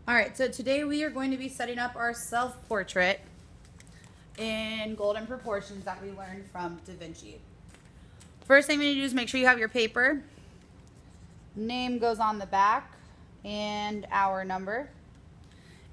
All right, so today we are going to be setting up our self-portrait in golden proportions that we learned from Da Vinci. First thing we need to do is make sure you have your paper. Name goes on the back and our number.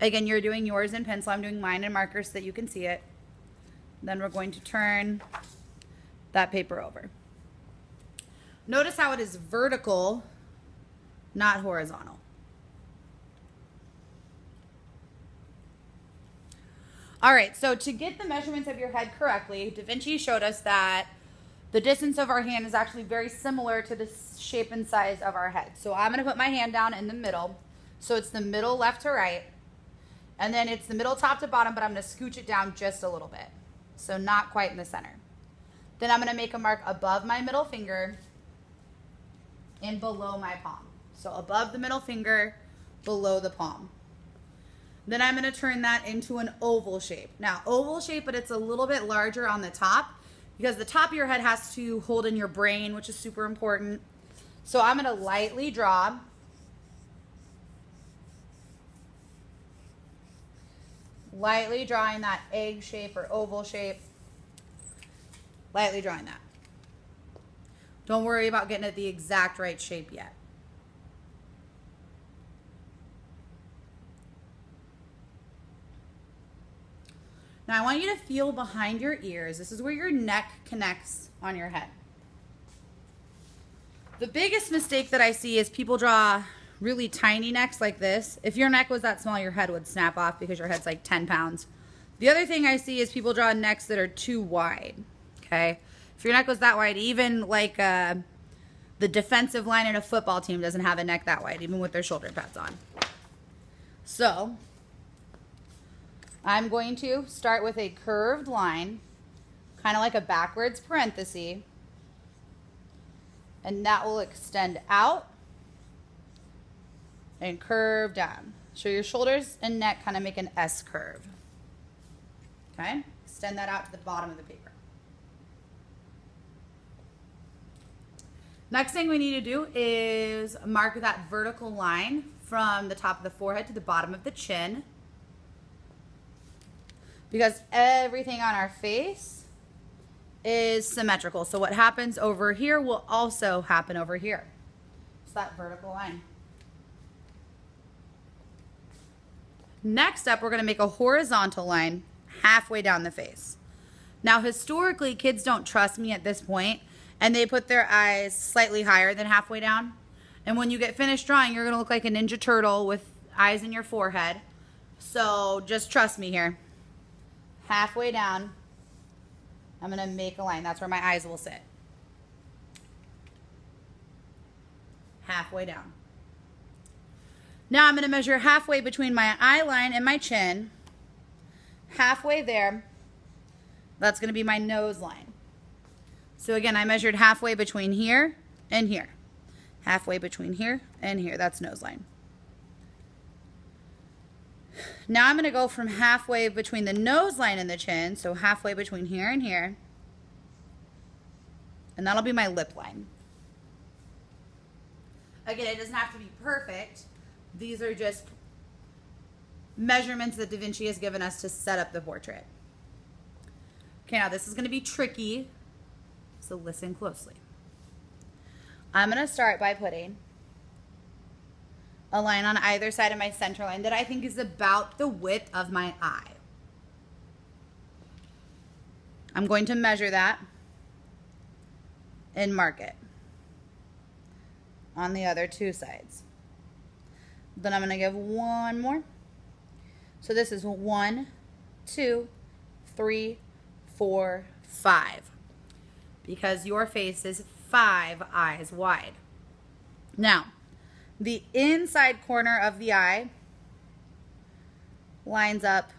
Again, you're doing yours in pencil. I'm doing mine in marker so that you can see it. Then we're going to turn that paper over. Notice how it is vertical, not horizontal. All right, so to get the measurements of your head correctly, Da Vinci showed us that the distance of our hand is actually very similar to the shape and size of our head. So I'm gonna put my hand down in the middle. So it's the middle left to right. And then it's the middle top to bottom, but I'm gonna scooch it down just a little bit. So not quite in the center. Then I'm gonna make a mark above my middle finger and below my palm. So above the middle finger, below the palm. Then I'm going to turn that into an oval shape. Now, oval shape, but it's a little bit larger on the top because the top of your head has to hold in your brain, which is super important. So I'm going to lightly draw. Lightly drawing that egg shape or oval shape. Lightly drawing that. Don't worry about getting it the exact right shape yet. Now I want you to feel behind your ears. This is where your neck connects on your head. The biggest mistake that I see is people draw really tiny necks like this. If your neck was that small, your head would snap off because your head's like 10 pounds. The other thing I see is people draw necks that are too wide, okay? If your neck was that wide, even like the defensive line in a football team doesn't have a neck that wide, even with their shoulder pads on. So I'm going to start with a curved line, kind of like a backwards parenthesis, and that will extend out and curve down. So your shoulders and neck kind of make an S curve. Okay? Extend that out to the bottom of the paper. Next thing we need to do is mark that vertical line from the top of the forehead to the bottom of the chin, because everything on our face is symmetrical. So what happens over here will also happen over here. It's that vertical line. Next up, we're gonna make a horizontal line halfway down the face. Now, historically, kids don't trust me at this point, and they put their eyes slightly higher than halfway down. And when you get finished drawing, you're gonna look like a Ninja Turtle with eyes in your forehead. So just trust me here. Halfway down, I'm going to make a line. That's where my eyes will sit. Halfway down. Now I'm going to measure halfway between my eye line and my chin. Halfway there, that's going to be my nose line. So again, I measured halfway between here and here. Halfway between here and here. That's nose line. Now I'm going to go from halfway between the nose line and the chin, so halfway between here and here, and that'll be my lip line. Again, it doesn't have to be perfect. These are just measurements that Da Vinci has given us to set up the portrait. Okay, now this is going to be tricky, so listen closely. I'm going to start by putting a line on either side of my center line that I think is about the width of my eye. I'm going to measure that and mark it on the other two sides. Then I'm going to give one more. So this is 1, 2, 3, 4, 5. Because your face is 5 eyes wide. Now, the inside corner of the eye lines up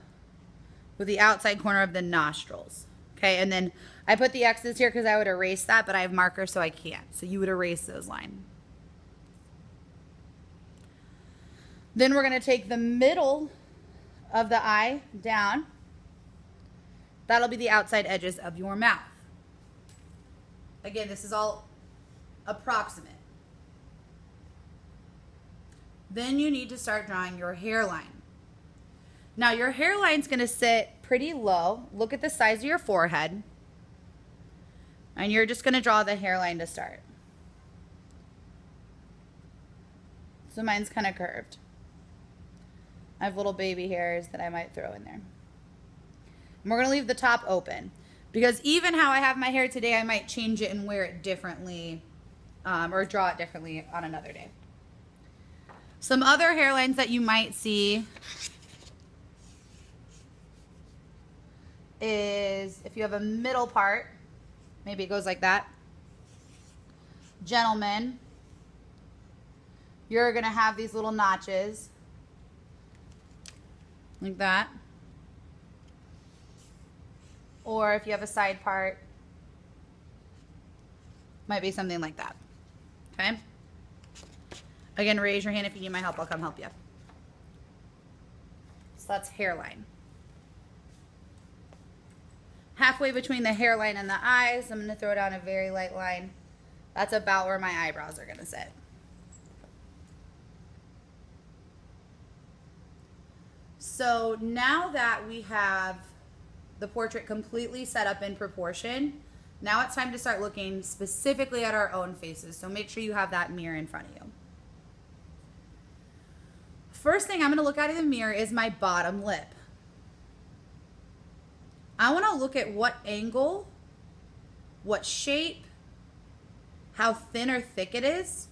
with the outside corner of the nostrils. Okay, and then I put the X's here because I would erase that, but I have markers so I can't. So you would erase those lines. Then we're going to take the middle of the eye down. That'll be the outside edges of your mouth. Again, this is all approximate. Then you need to start drawing your hairline. Now your hairline's going to sit pretty low. Look at the size of your forehead. And you're just going to draw the hairline to start. So mine's kind of curved. I have little baby hairs that I might throw in there. And we're going to leave the top open. Because even how I have my hair today, I might change it and wear it differently. Or draw it differently on another day. Some other hairlines that you might see is if you have a middle part, maybe it goes like that. Gentlemen, you're going to have these little notches like that. Or if you have a side part, might be something like that. Okay? Again, raise your hand if you need my help. I'll come help you. So that's hairline. Halfway between the hairline and the eyes, I'm going to throw down a very light line. That's about where my eyebrows are going to sit. So now that we have the portrait completely set up in proportion, now it's time to start looking specifically at our own faces. So make sure you have that mirror in front of you. First thing I'm going to look at in the mirror is my bottom lip. I want to look at what angle, what shape, how thin or thick it is,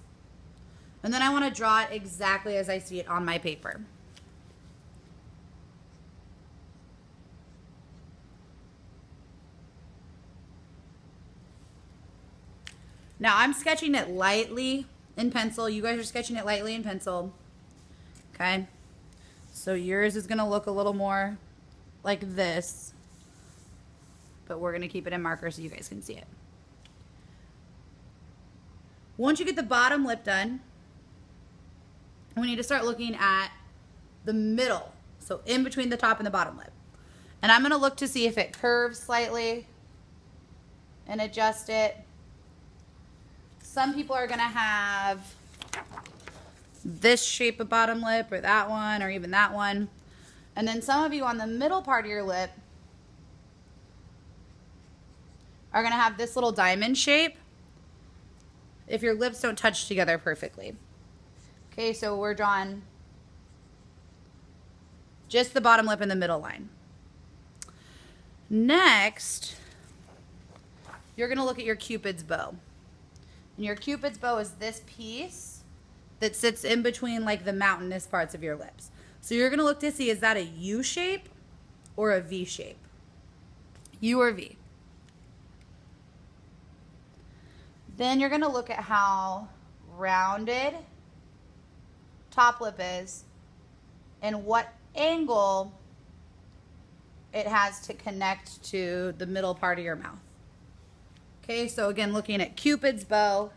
and then I want to draw it exactly as I see it on my paper. Now I'm sketching it lightly in pencil. You guys are sketching it lightly in pencil. Okay, so yours is going to look a little more like this, but we're going to keep it in marker so you guys can see it. Once you get the bottom lip done, we need to start looking at the middle, so in between the top and the bottom lip. And I'm going to look to see if it curves slightly and adjust it. Some people are going to have this shape of bottom lip or that one or even that one. And then some of you on the middle part of your lip are going to have this little diamond shape if your lips don't touch together perfectly. Okay, so we're drawing just the bottom lip and the middle line. Next, you're going to look at your Cupid's bow. And your Cupid's bow is this piece that sits in between like the mountainous parts of your lips. So you're going to look to see, is that a U shape or a V shape? U or V. Then you're going to look at how rounded top lip is and what angle it has to connect to the middle part of your mouth. Okay, so again, looking at Cupid's bow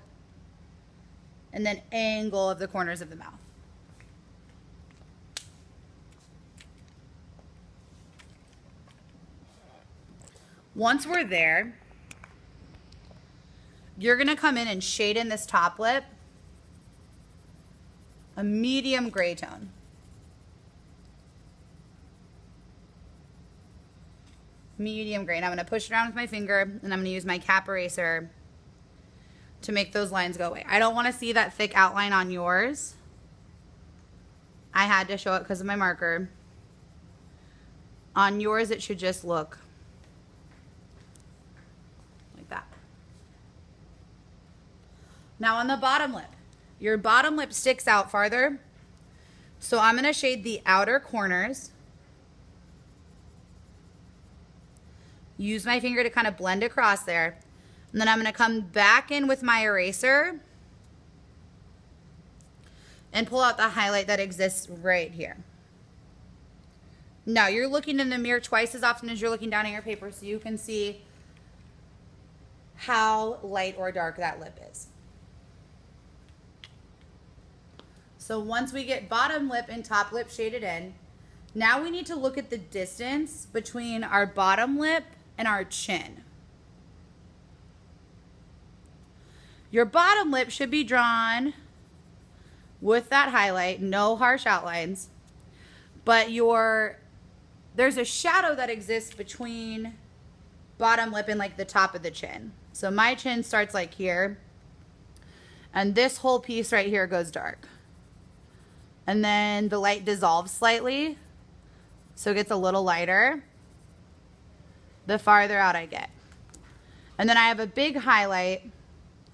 and then angle of the corners of the mouth. Once we're there, you're going to come in and shade in this top lip a medium gray tone. Medium gray. And I'm going to push it around with my finger, and I'm going to use my cap eraser to make those lines go away. I don't want to see that thick outline on yours. I had to show it because of my marker. On yours, it should just look like that. Now on the bottom lip, your bottom lip sticks out farther. So I'm going to shade the outer corners. Use my finger to kind of blend across there. And then I'm going to come back in with my eraser and pull out the highlight that exists right here. Now you're looking in the mirror twice as often as you're looking down at your paper so you can see how light or dark that lip is. So once we get bottom lip and top lip shaded in, now we need to look at the distance between our bottom lip and our chin. Your bottom lip should be drawn with that highlight, no harsh outlines, but there's a shadow that exists between bottom lip and like the top of the chin. So my chin starts like here, and this whole piece right here goes dark. And then the light dissolves slightly, so it gets a little lighter the farther out I get. And then I have a big highlight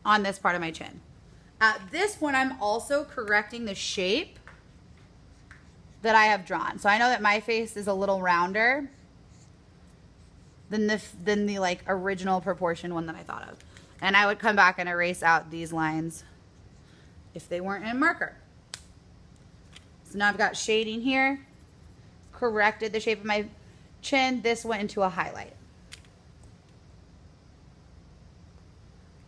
on this part of my chin. At this point, I'm also correcting the shape that I have drawn. So I know that my face is a little rounder than the like original proportion one that I thought of. And I would come back and erase out these lines if they weren't in marker. So now I've got shading here, corrected the shape of my chin. This went into a highlight.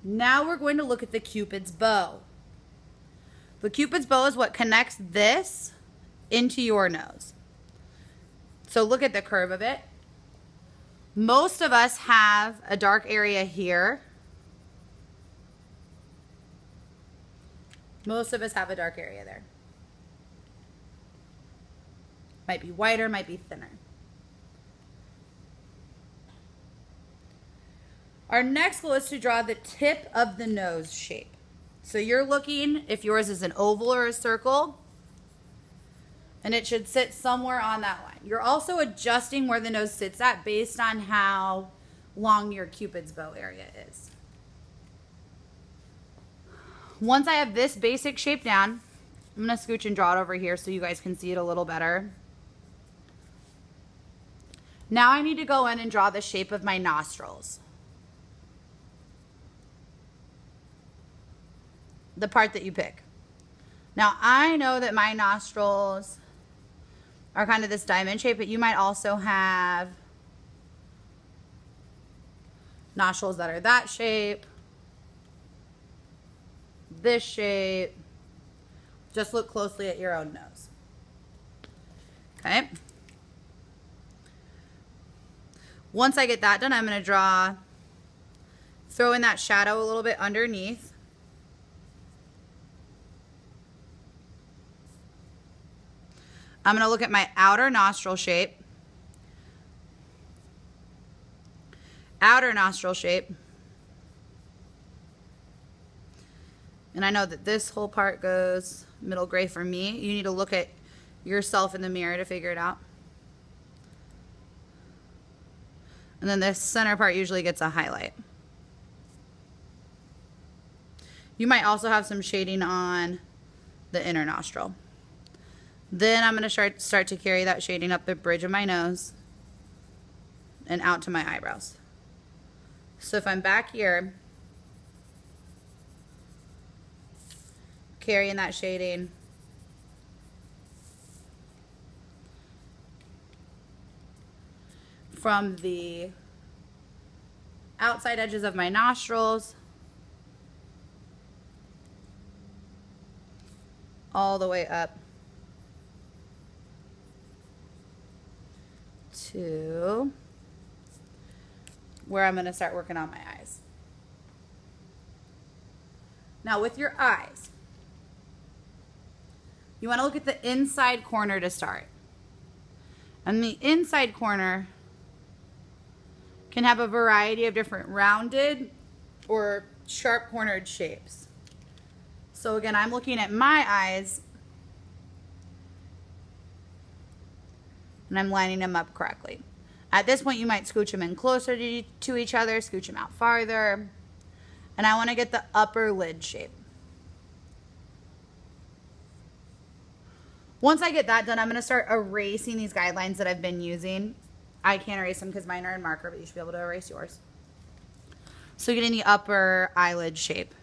Now we're going to look at the Cupid's bow. The Cupid's bow is what connects this into your nose. So look at the curve of it. Most of us have a dark area here. Most of us have a dark area there. Might be whiter, might be thinner. Our next goal is to draw the tip of the nose shape. So you're looking if yours is an oval or a circle, and it should sit somewhere on that line. You're also adjusting where the nose sits at based on how long your Cupid's bow area is. Once I have this basic shape down, I'm going to scooch and draw it over here so you guys can see it a little better. Now I need to go in and draw the shape of my nostrils. The part that you pick. Now I know that my nostrils are kind of this diamond shape, but you might also have nostrils that are that shape, this shape. Just look closely at your own nose. Okay. Once I get that done, I'm going to throw in that shadow a little bit underneath. I'm going to look at my outer nostril shape. Outer nostril shape. And I know that this whole part goes middle gray for me. You need to look at yourself in the mirror to figure it out. And then this center part usually gets a highlight. You might also have some shading on the inner nostril. Then I'm going to start to carry that shading up the bridge of my nose and out to my eyebrows. So if I'm back here, carrying that shading from the outside edges of my nostrils all the way up to where I'm going to start working on my eyes. Now with your eyes, you want to look at the inside corner to start. And the inside corner can have a variety of different rounded or sharp cornered shapes. So again, I'm looking at my eyes and I'm lining them up correctly. At this point, you might scooch them in closer to each other, scooch them out farther. And I want to get the upper lid shape. Once I get that done, I'm going to start erasing these guidelines that I've been using. I can't erase them because mine are in marker, but you should be able to erase yours. So getting the upper eyelid shape.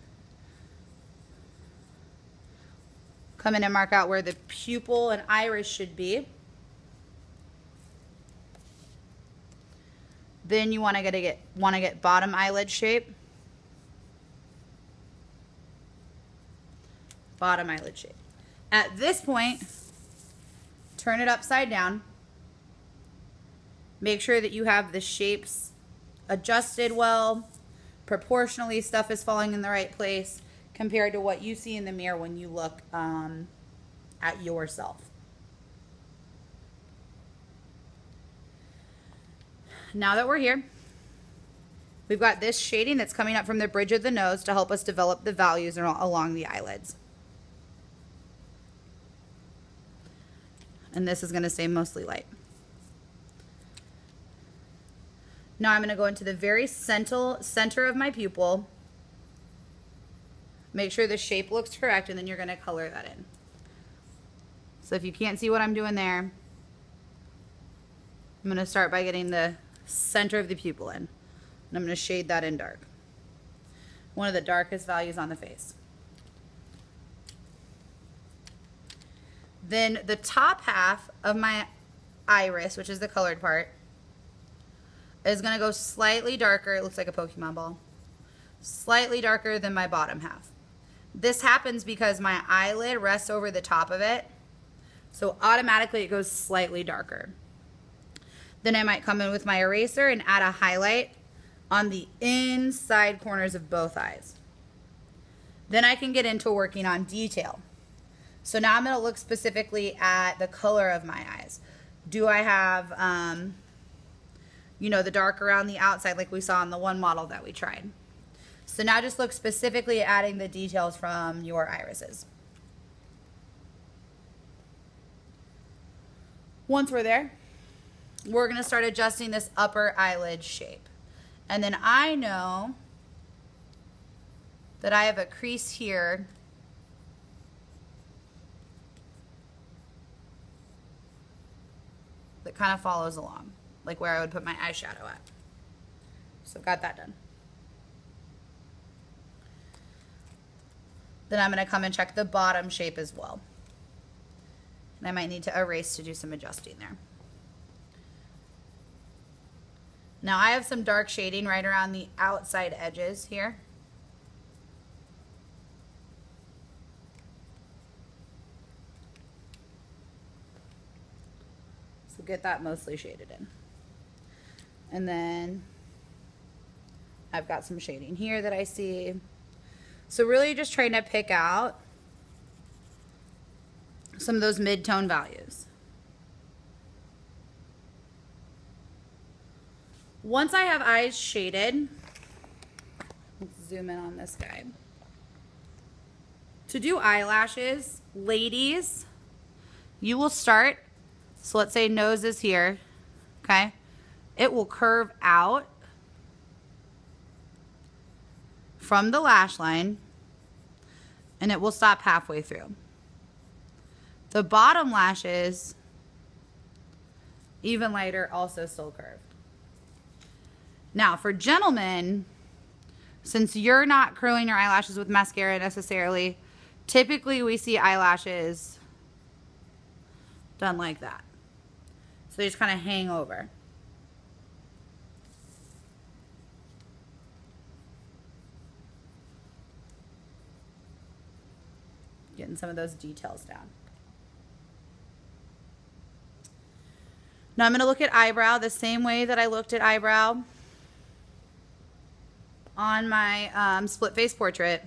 Come in and mark out where the pupil and iris should be. Then you want to get bottom eyelid shape. Bottom eyelid shape. At this point, turn it upside down. Make sure that you have the shapes adjusted well. Proportionally, stuff is falling in the right place. compared to what you see in the mirror when you look at yourself. Now that we're here, we've got this shading that's coming up from the bridge of the nose to help us develop the values along the eyelids. And this is going to stay mostly light. Now I'm going to go into the very center of my pupil. Make sure the shape looks correct, and then you're going to color that in. So if you can't see what I'm doing there, I'm going to start by getting the center of the pupil in. And I'm going to shade that in dark. One of the darkest values on the face. Then the top half of my iris, which is the colored part, is going to go slightly darker. It looks like a Pokemon ball. Slightly darker than my bottom half. This happens because my eyelid rests over the top of it. So automatically it goes slightly darker. Then I might come in with my eraser and add a highlight on the inside corners of both eyes. Then I can get into working on detail. So now I'm going to look specifically at the color of my eyes. Do I have, you know, the dark around the outside like we saw on the one model that we tried? So now just look specifically at adding the details from your irises. Once we're there, we're going to start adjusting this upper eyelid shape. And then I know that I have a crease here that kind of follows along, like where I would put my eyeshadow at. So I've got that done. Then I'm going to come and check the bottom shape as well. And I might need to erase to do some adjusting there. Now I have some dark shading right around the outside edges here. So get that mostly shaded in. And then I've got some shading here that I see. So really just trying to pick out some of those mid-tone values. Once I have eyes shaded, let's zoom in on this guy. To do eyelashes, ladies, you will start, so let's say nose is here, okay? It will curve out from the lash line, and it will stop halfway through. The bottom lashes, even lighter, also still curved. Now for gentlemen, since you're not curling your eyelashes with mascara necessarily, typically we see eyelashes done like that. So they just kind of hang over. Getting some of those details down. Now I'm going to look at eyebrow the same way that I looked at eyebrow on my split face portrait.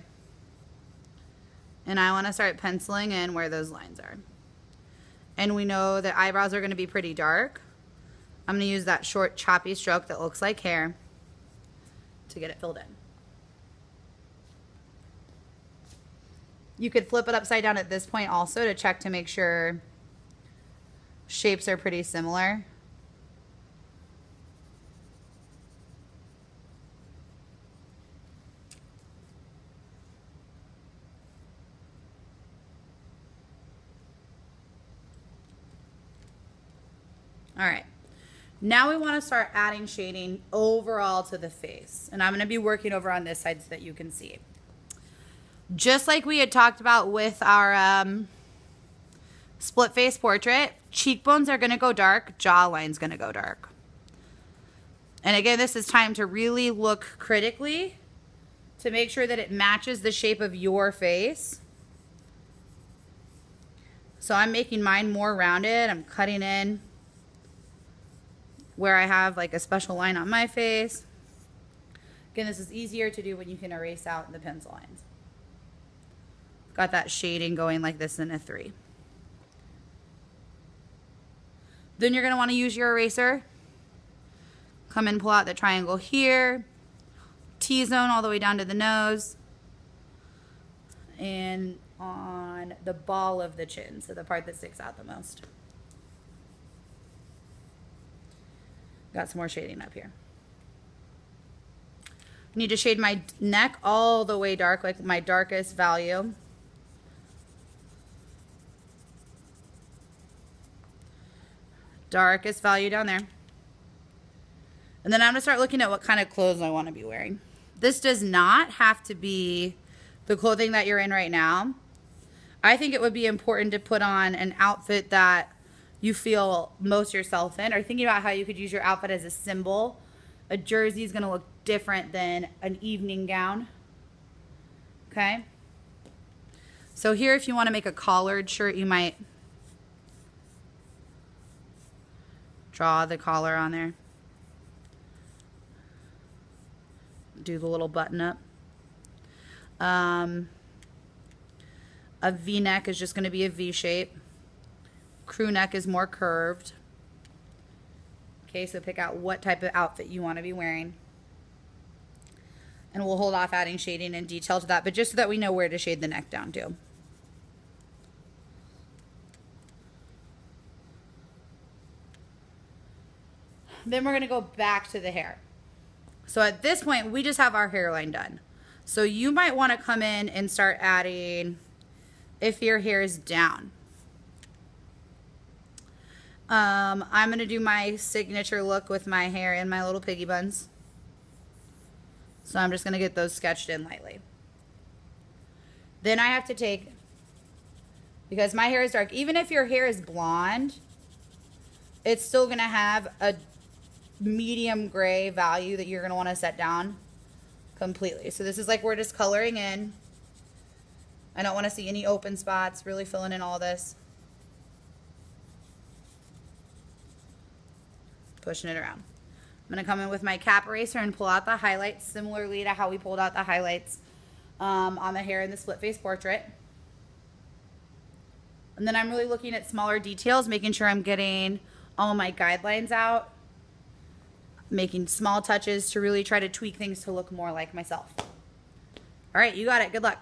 And I want to start penciling in where those lines are. And we know that eyebrows are going to be pretty dark. I'm going to use that short choppy stroke that looks like hair to get it filled in. You could flip it upside down at this point also to check to make sure shapes are pretty similar. All right, now we want to start adding shading overall to the face. And I'm going to be working over on this side so that you can see. Just like we had talked about with our split face portrait, cheekbones are going to go dark, jawline's going to go dark. And again, this is time to really look critically to make sure that it matches the shape of your face. So I'm making mine more rounded. I'm cutting in where I have like a special line on my face. Again, this is easier to do when you can erase out the pencil lines. got that shading going like this in a 3. Then you're going to want to use your eraser. Come and pull out the triangle here. T-zone all the way down to the nose. And on the ball of the chin, so the part that sticks out the most. Got some more shading up here. I need to shade my neck all the way dark, like my darkest value. Darkest value down there. And then I'm going to start looking at what kind of clothes I want to be wearing. This does not have to be the clothing that you're in right now. I think it would be important to put on an outfit that you feel most yourself in, or thinking about how you could use your outfit as a symbol. A jersey is going to look different than an evening gown. Okay? So here, if you want to make a collared shirt, you might draw the collar on there. Do the little button up. A V-neck is just going to be a V shape. Crew neck is more curved. Okay, so pick out what type of outfit you want to be wearing. And we'll hold off adding shading and detail to that, but just so that we know where to shade the neck down to. Then we're going to go back to the hair. So at this point, we just have our hairline done. So you might want to come in and start adding, if your hair is down. I'm going to do my signature look with my hair in my little piggy buns. So I'm just going to get those sketched in lightly. Then I have to take, because my hair is dark, even if your hair is blonde, it's still going to have a medium gray value that you're going to want to set down completely. So this is like we're just coloring in. I don't want to see any open spots, really filling in all this. Pushing it around. I'm going to come in with my cap eraser and pull out the highlights, similarly to how we pulled out the highlights on the hair in the split face portrait. And then I'm really looking at smaller details, making sure I'm getting all my guidelines out, making small touches to really try to tweak things to look more like myself. All right, you got it. Good luck.